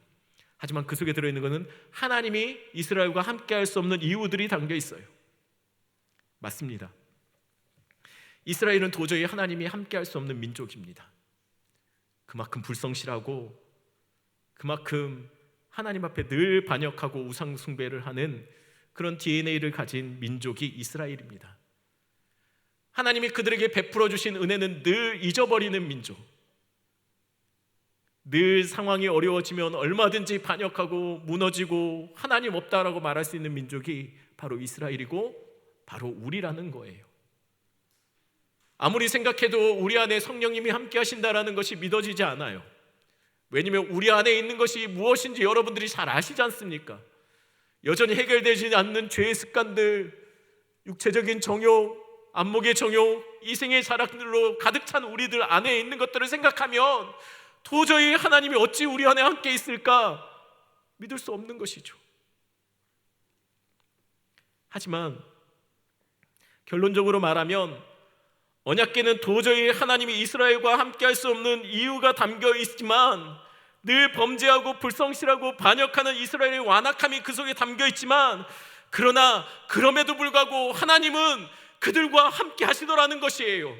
하지만 그 속에 들어있는 것은 하나님이 이스라엘과 함께할 수 없는 이유들이 담겨 있어요. 맞습니다. 이스라엘은 도저히 하나님이 함께할 수 없는 민족입니다. 그만큼 불성실하고 그만큼 하나님 앞에 늘 반역하고 우상 숭배를 하는 그런 DNA를 가진 민족이 이스라엘입니다. 하나님이 그들에게 베풀어 주신 은혜는 늘 잊어버리는 민족, 늘 상황이 어려워지면 얼마든지 반역하고 무너지고 하나님 없다라고 말할 수 있는 민족이 바로 이스라엘이고 바로 우리라는 거예요. 아무리 생각해도 우리 안에 성령님이 함께 하신다라는 것이 믿어지지 않아요. 왜냐하면 우리 안에 있는 것이 무엇인지 여러분들이 잘 아시지 않습니까? 여전히 해결되지 않는 죄의 습관들, 육체적인 정욕, 안목의 정욕, 이생의 자랑들로 가득 찬 우리들 안에 있는 것들을 생각하면 도저히 하나님이 어찌 우리 안에 함께 있을까 믿을 수 없는 것이죠. 하지만 결론적으로 말하면 언약궤는 도저히 하나님이 이스라엘과 함께 할 수 없는 이유가 담겨 있지만 늘 범죄하고 불성실하고 반역하는 이스라엘의 완악함이 그 속에 담겨 있지만 그러나 그럼에도 불구하고 하나님은 그들과 함께 하시더라는 것이에요.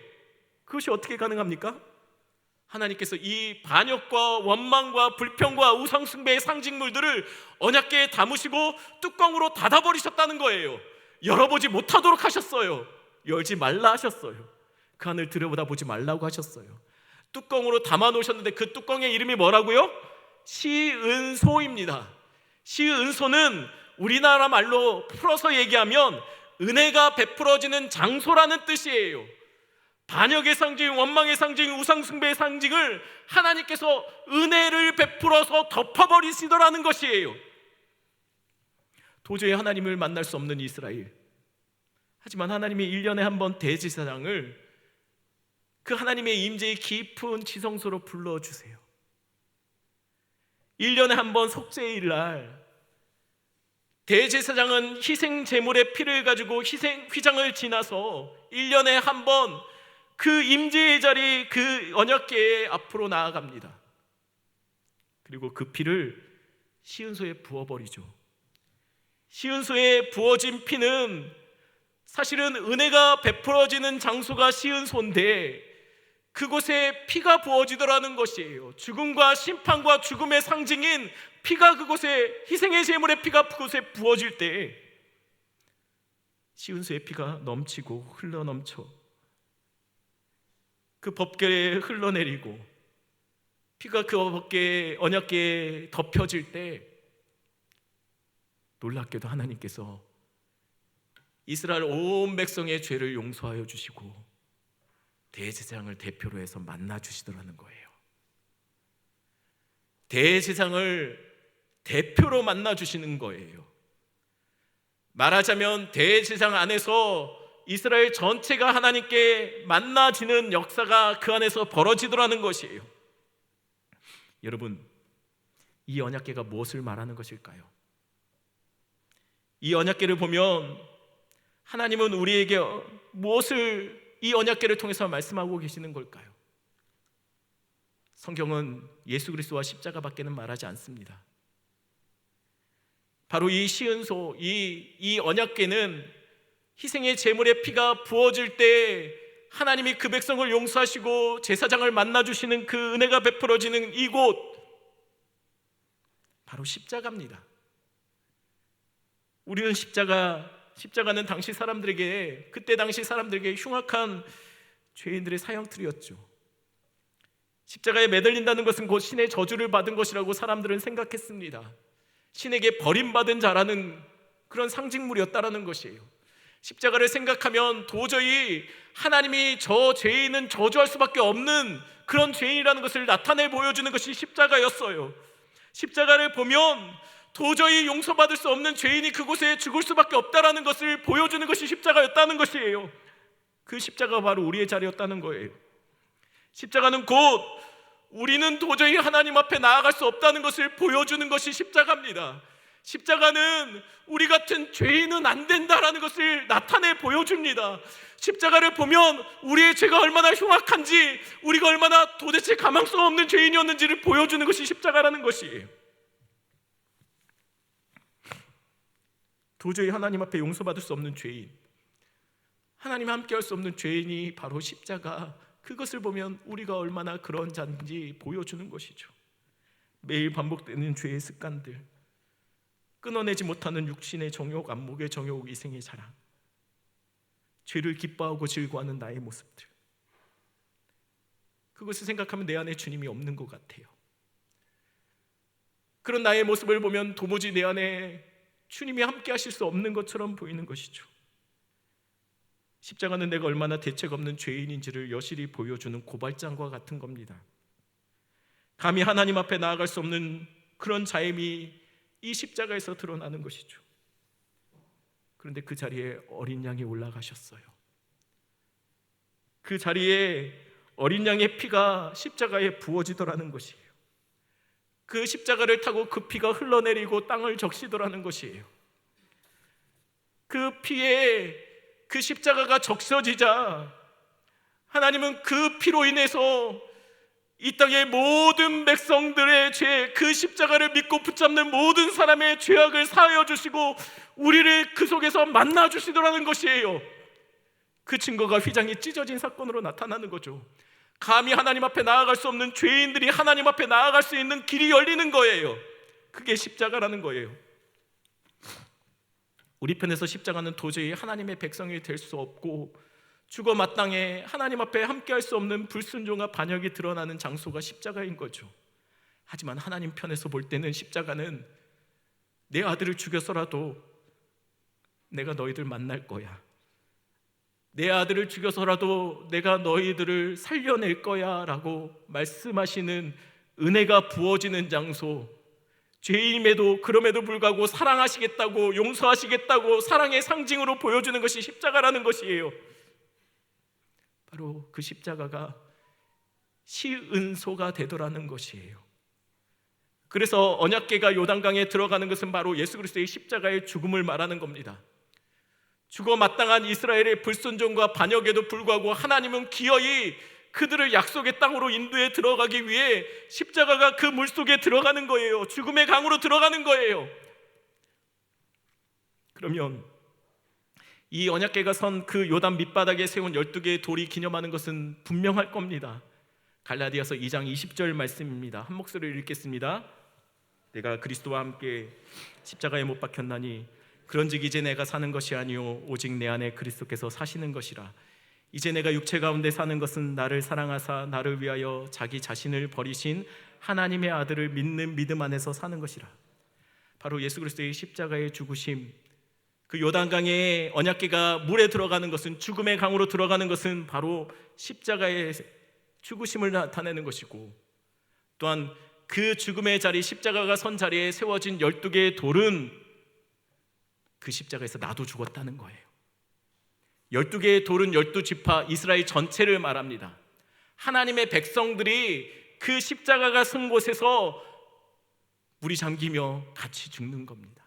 그것이 어떻게 가능합니까? 하나님께서 이 반역과 원망과 불평과 우상숭배의 상징물들을 언약궤에 담으시고 뚜껑으로 닫아버리셨다는 거예요. 열어보지 못하도록 하셨어요. 열지 말라 하셨어요. 그 안을 들여다보지 말라고 하셨어요. 뚜껑으로 담아놓으셨는데 그 뚜껑의 이름이 뭐라고요? 시은소입니다. 시은소는 우리나라 말로 풀어서 얘기하면 은혜가 베풀어지는 장소라는 뜻이에요. 반역의 상징, 원망의 상징, 우상숭배의 상징을 하나님께서 은혜를 베풀어서 덮어버리시더라는 것이에요. 도저히 하나님을 만날 수 없는 이스라엘. 하지만 하나님이 1년에 한 번 대제사장을 그 하나님의 임재의 깊은 지성소로 불러주세요. 1년에 한 번 속죄일 날 대제사장은 희생 제물의 피를 가지고 휘장을 지나서 1년에 한 번 그 임재의 자리, 그 언약궤 앞으로 나아갑니다. 그리고 그 피를 시은소에 부어버리죠. 시은소에 부어진 피는 사실은 은혜가 베풀어지는 장소가 시은소인데 그곳에 피가 부어지더라는 것이에요. 죽음과 심판과 죽음의 상징인 피가 그곳에, 희생의 제물의 피가 그곳에 부어질 때 시은소의 피가 넘치고 흘러넘쳐 그 법궤에 흘러내리고 피가 그 법궤, 언약궤에 덮여질 때 놀랍게도 하나님께서 이스라엘 온 백성의 죄를 용서하여 주시고 대제사장을 대표로 해서 만나 주시더라는 거예요. 대제사장을 대표로 만나 주시는 거예요. 말하자면 대제사장 안에서 이스라엘 전체가 하나님께 만나지는 역사가 그 안에서 벌어지더라는 것이에요. 여러분, 이 언약궤가 무엇을 말하는 것일까요? 이 언약궤를 보면 하나님은 우리에게 무엇을 이 언약궤를 통해서 말씀하고 계시는 걸까요? 성경은 예수 그리스도와 십자가밖에는 말하지 않습니다. 바로 이 시은소, 이 언약궤는 희생의 제물의 피가 부어질 때 하나님이 그 백성을 용서하시고 제사장을 만나주시는 그 은혜가 베풀어지는 이곳, 바로 십자가입니다. 우리는 십자가는 그때 당시 사람들에게 흉악한 죄인들의 사형틀이었죠. 십자가에 매달린다는 것은 곧 신의 저주를 받은 것이라고 사람들은 생각했습니다. 신에게 버림받은 자라는 그런 상징물이었다라는 것이에요. 십자가를 생각하면 도저히 하나님이 저 죄인은 저주할 수밖에 없는 그런 죄인이라는 것을 나타내 보여주는 것이 십자가였어요. 십자가를 보면 도저히 용서받을 수 없는 죄인이 그곳에 죽을 수밖에 없다라는 것을 보여주는 것이 십자가였다는 것이에요. 그 십자가가 바로 우리의 자리였다는 거예요. 십자가는 곧 우리는 도저히 하나님 앞에 나아갈 수 없다는 것을 보여주는 것이 십자가입니다. 십자가는 우리 같은 죄인은 안 된다라는 것을 나타내 보여줍니다. 십자가를 보면 우리의 죄가 얼마나 흉악한지, 우리가 얼마나 도대체 가망성 없는 죄인이었는지를 보여주는 것이 십자가라는 것이에요. 도저히 하나님 앞에 용서받을 수 없는 죄인, 하나님 함께 할 수 없는 죄인이 바로 십자가, 그것을 보면 우리가 얼마나 그런 자인지 보여주는 것이죠. 매일 반복되는 죄의 습관들, 끊어내지 못하는 육신의 정욕, 안목의 정욕, 이생의 자랑, 죄를 기뻐하고 즐거워하는 나의 모습들, 그것을 생각하면 내 안에 주님이 없는 것 같아요. 그런 나의 모습을 보면 도무지 내 안에 주님이 함께 하실 수 없는 것처럼 보이는 것이죠. 십자가는 내가 얼마나 대책 없는 죄인인지를 여실히 보여주는 고발장과 같은 겁니다. 감히 하나님 앞에 나아갈 수 없는 그런 자임이 이 십자가에서 드러나는 것이죠. 그런데 그 자리에 어린 양이 올라가셨어요. 그 자리에 어린 양의 피가 십자가에 부어지더라는 것이에요. 그 십자가를 타고 그 피가 흘러내리고 땅을 적시더라는 것이에요. 그 피에 그 십자가가 적셔지자 하나님은 그 피로 인해서 이 땅의 모든 백성들의 죄, 그 십자가를 믿고 붙잡는 모든 사람의 죄악을 사하여 주시고 우리를 그 속에서 만나 주시더라는 것이에요. 그 증거가 휘장이 찢어진 사건으로 나타나는 거죠. 감히 하나님 앞에 나아갈 수 없는 죄인들이 하나님 앞에 나아갈 수 있는 길이 열리는 거예요. 그게 십자가라는 거예요. 우리 편에서 십자가는 도저히 하나님의 백성이 될 수 없고 죽어 마땅해 하나님 앞에 함께할 수 없는 불순종과 반역이 드러나는 장소가 십자가인 거죠. 하지만 하나님 편에서 볼 때는 십자가는 내 아들을 죽여서라도 내가 너희들 만날 거야, 내 아들을 죽여서라도 내가 너희들을 살려낼 거야 라고 말씀하시는 은혜가 부어지는 장소, 죄인임에도 그럼에도 불구하고 사랑하시겠다고, 용서하시겠다고 사랑의 상징으로 보여주는 것이 십자가라는 것이에요. 바로 그 십자가가 시은소가 되더라는 것이에요. 그래서 언약궤가 요단강에 들어가는 것은 바로 예수 그리스도의 십자가의 죽음을 말하는 겁니다. 죽어 마땅한 이스라엘의 불순종과 반역에도 불구하고 하나님은 기어이 그들을 약속의 땅으로 인도해 들어가기 위해 십자가가 그 물속에 들어가는 거예요. 죽음의 강으로 들어가는 거예요. 그러면 이 언약궤가 선 그 요단 밑바닥에 세운 12개의 돌이 기념하는 것은 분명할 겁니다. 갈라디아서 2장 20절 말씀입니다. 한 목소리로 읽겠습니다. 내가 그리스도와 함께 십자가에 못 박혔나니 그런즉 이제 내가 사는 것이 아니요 오직 내 안에 그리스도께서 사시는 것이라. 이제 내가 육체 가운데 사는 것은 나를 사랑하사 나를 위하여 자기 자신을 버리신 하나님의 아들을 믿는 믿음 안에서 사는 것이라. 바로 예수 그리스도의 십자가의 죽으심, 그 요단강의 언약궤가 물에 들어가는 것은, 죽음의 강으로 들어가는 것은 바로 십자가의 죽으심을 나타내는 것이고, 또한 그 죽음의 자리, 십자가가 선 자리에 세워진 12개의 돌은 그 십자가에서 나도 죽었다는 거예요. 12개의 돌은 12지파 이스라엘 전체를 말합니다. 하나님의 백성들이 그 십자가가 쓴 곳에서 물이 잠기며 같이 죽는 겁니다.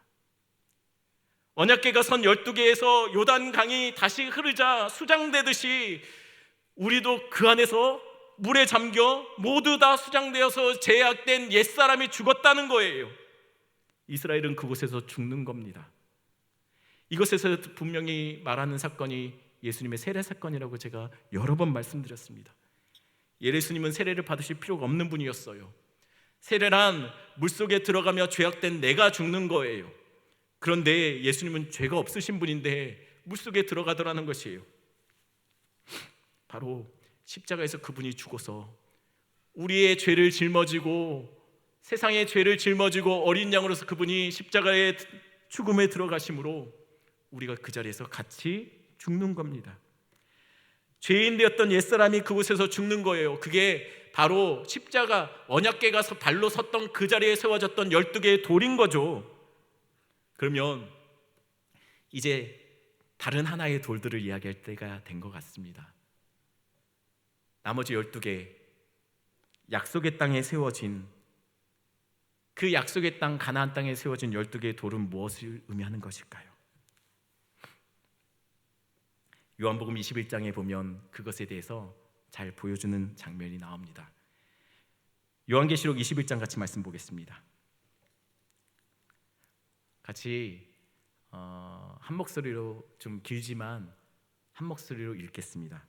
언약궤가 선 12개에서 요단강이 다시 흐르자 수장되듯이 우리도 그 안에서 물에 잠겨 모두 다 수장되어서 제약된 옛사람이 죽었다는 거예요. 이스라엘은 그곳에서 죽는 겁니다. 이것에서 분명히 말하는 사건이 예수님의 세례 사건이라고 제가 여러 번 말씀드렸습니다. 예수님은 세례를 받으실 필요가 없는 분이었어요. 세례란 물속에 들어가며 죄악된 내가 죽는 거예요. 그런데 예수님은 죄가 없으신 분인데 물속에 들어가더라는 것이에요. 바로 십자가에서 그분이 죽어서 우리의 죄를 짊어지고 세상의 죄를 짊어지고 어린 양으로서 그분이 십자가의 죽음에 들어가심으로 우리가 그 자리에서 같이 죽는 겁니다. 죄인 되었던 옛사람이 그곳에서 죽는 거예요. 그게 바로 십자가 언약궤가 발로 섰던 그 자리에 세워졌던 12개의 돌인 거죠. 그러면 이제 다른 하나의 돌들을 이야기할 때가 된 것 같습니다. 나머지 12개 약속의 땅에 세워진 그 약속의 땅 가나안 땅에 세워진 12개의 돌은 무엇을 의미하는 것일까요? 요한복음 21장에 보면 그것에 대해서 잘 보여주는 장면이 나옵니다. 요한계시록 21장 같이 말씀 보겠습니다. 같이 한 목소리로, 좀 길지만 한 목소리로 읽겠습니다.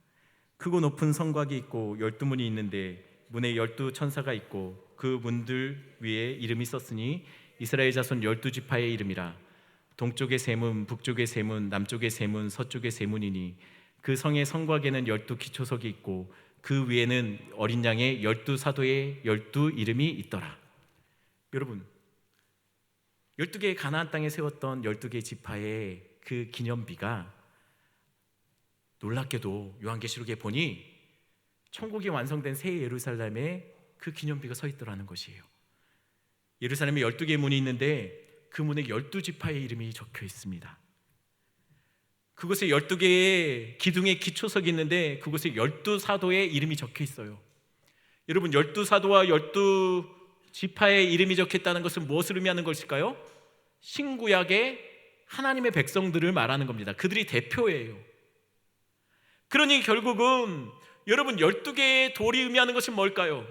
크고 높은 성곽이 있고 12문이 있는데 문에 12천사가 있고 그 문들 위에 이름이 썼으니 이스라엘 자손 12지파의 이름이라. 동쪽의 세 문, 북쪽의 세 문, 남쪽의 세 문, 서쪽의 세 문이니 그 성의 성곽에는 12기초석이 있고 그 위에는 어린 양의 12사도의 12 이름이 있더라. 여러분, 12개의 가나안 땅에 세웠던 12개의 지파의 그 기념비가 놀랍게도 요한계시록에 보니 천국이 완성된 새 예루살렘에 그 기념비가 서 있더라는 것이에요. 예루살렘에 12개의 문이 있는데 그 문에 12지파의 이름이 적혀 있습니다. 그곳에 12개의 기둥의 기초석이 있는데 그곳에 12사도의 이름이 적혀 있어요. 여러분, 12사도와 12지파의 이름이 적혀 있다는 것은 무엇을 의미하는 것일까요? 신구약의 하나님의 백성들을 말하는 겁니다. 그들이 대표예요. 그러니 결국은 여러분, 12개의 돌이 의미하는 것은 뭘까요?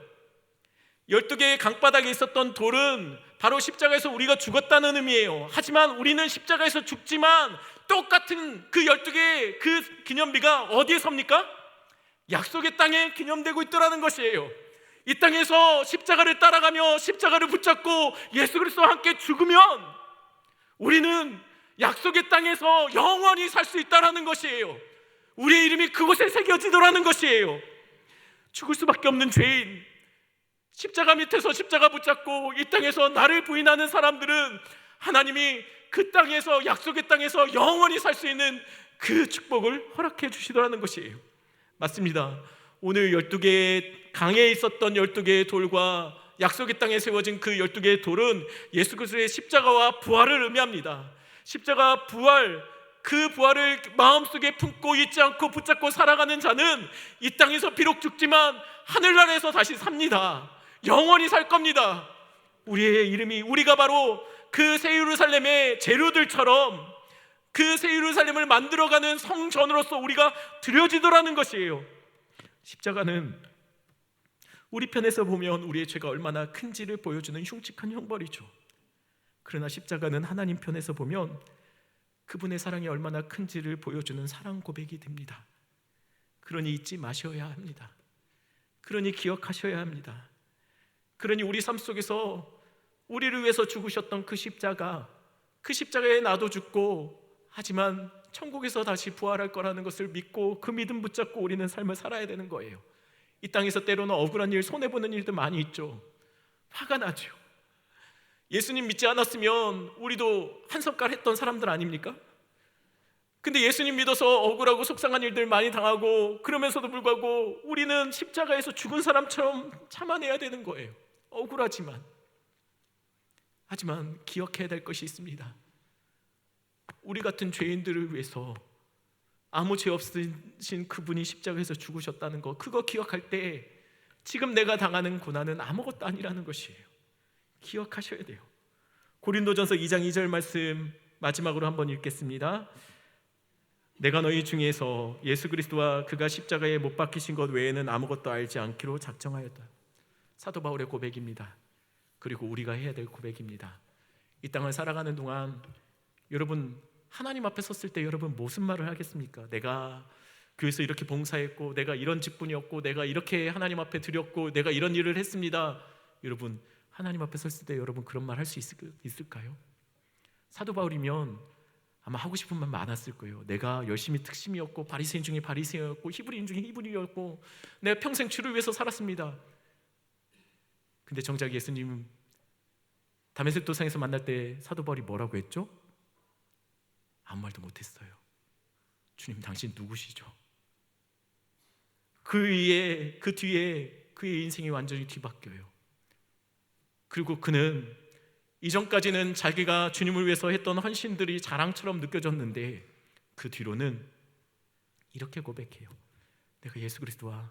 12개의 강바닥에 있었던 돌은 바로 십자가에서 우리가 죽었다는 의미예요. 하지만 우리는 십자가에서 죽지만 똑같은 그 12개의 그 기념비가 어디에 섭니까? 약속의 땅에 기념되고 있더라는 것이에요. 이 땅에서 십자가를 따라가며 십자가를 붙잡고 예수 그리스도와 함께 죽으면 우리는 약속의 땅에서 영원히 살 수 있다는 것이에요. 우리의 이름이 그곳에 새겨지더라는 것이에요. 죽을 수밖에 없는 죄인, 십자가 밑에서 십자가 붙잡고 이 땅에서 나를 부인하는 사람들은 하나님이 그 땅에서, 약속의 땅에서 영원히 살 수 있는 그 축복을 허락해 주시더라는 것이에요. 맞습니다. 오늘 12개의 강에 있었던 12개의 돌과 약속의 땅에 세워진 그 12개의 돌은 예수 그리스도의 십자가와 부활을 의미합니다. 십자가 부활, 그 부활을 마음속에 품고 잊지 않고 붙잡고 살아가는 자는 이 땅에서 비록 죽지만 하늘나라에서 다시 삽니다. 영원히 살 겁니다. 우리의 이름이, 우리가 바로 그 새 예루살렘의 재료들처럼 그 새 예루살렘을 만들어가는 성전으로서 우리가 드려지더라는 것이에요. 십자가는 우리 편에서 보면 우리의 죄가 얼마나 큰지를 보여주는 흉측한 형벌이죠. 그러나 십자가는 하나님 편에서 보면 그분의 사랑이 얼마나 큰지를 보여주는 사랑 고백이 됩니다. 그러니 잊지 마셔야 합니다. 그러니 기억하셔야 합니다. 그러니 우리 삶 속에서 우리를 위해서 죽으셨던 그 십자가에 나도 죽고, 하지만 천국에서 다시 부활할 거라는 것을 믿고 그 믿음 붙잡고 우리는 삶을 살아야 되는 거예요. 이 땅에서 때로는 억울한 일, 손해보는 일도 많이 있죠. 화가 나죠. 예수님 믿지 않았으면 우리도 한석갈 했던 사람들 아닙니까? 근데 예수님 믿어서 억울하고 속상한 일들 많이 당하고, 그러면서도 불구하고 우리는 십자가에서 죽은 사람처럼 참아내야 되는 거예요. 억울하지만. 하지만 기억해야 될 것이 있습니다. 우리 같은 죄인들을 위해서 아무 죄 없으신 그분이 십자가에서 죽으셨다는 거, 그거 기억할 때 지금 내가 당하는 고난은 아무것도 아니라는 것이에요. 기억하셔야 돼요. 고린도전서 2장 2절 말씀 마지막으로 한번 읽겠습니다. 내가 너희 중에서 예수 그리스도와 그가 십자가에 못 박히신 것 외에는 아무것도 알지 않기로 작정하였다. 사도 바울의 고백입니다. 그리고 우리가 해야 될 고백입니다. 이 땅을 살아가는 동안 여러분, 하나님 앞에 섰을 때 여러분 무슨 말을 하겠습니까? 내가 교회에서 이렇게 봉사했고, 내가 이런 직분이었고, 내가 이렇게 하나님 앞에 드렸고, 내가 이런 일을 했습니다. 여러분, 하나님 앞에 섰을 때 여러분 그런 말 할 수 있을까요? 사도 바울이면 아마 하고 싶은 말 많았을 거예요. 내가 열심히 특심이었고, 바리새인 중에 바리새인이었고, 히브리인 중에 히브리였고, 내가 평생 주를 위해서 살았습니다. 근데 정작 예수님 다메섹 도상에서 만날 때 사도 바울이 뭐라고 했죠? 아무 말도 못했어요. 주님, 당신 누구시죠? 그 뒤에 그의 인생이 완전히 뒤바뀌어요. 그리고 그는 이전까지는 자기가 주님을 위해서 했던 헌신들이 자랑처럼 느껴졌는데 그 뒤로는 이렇게 고백해요. 내가 예수 그리스도와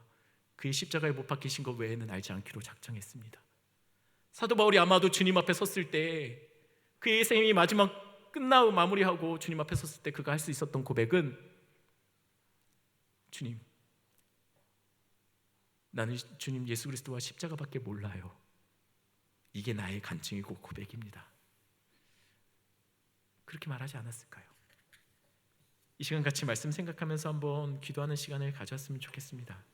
그의 십자가에 못 박히신 것 외에는 알지 않기로 작정했습니다. 사도 바울이 아마도 주님 앞에 섰을 때, 그의 생이 마지막 끝나고 마무리하고 주님 앞에 섰을 때 그가 할 수 있었던 고백은, 주님, 나는 주님 예수 그리스도와 십자가밖에 몰라요. 이게 나의 간증이고 고백입니다. 그렇게 말하지 않았을까요? 이 시간 같이 말씀 생각하면서 한번 기도하는 시간을 가졌으면 좋겠습니다.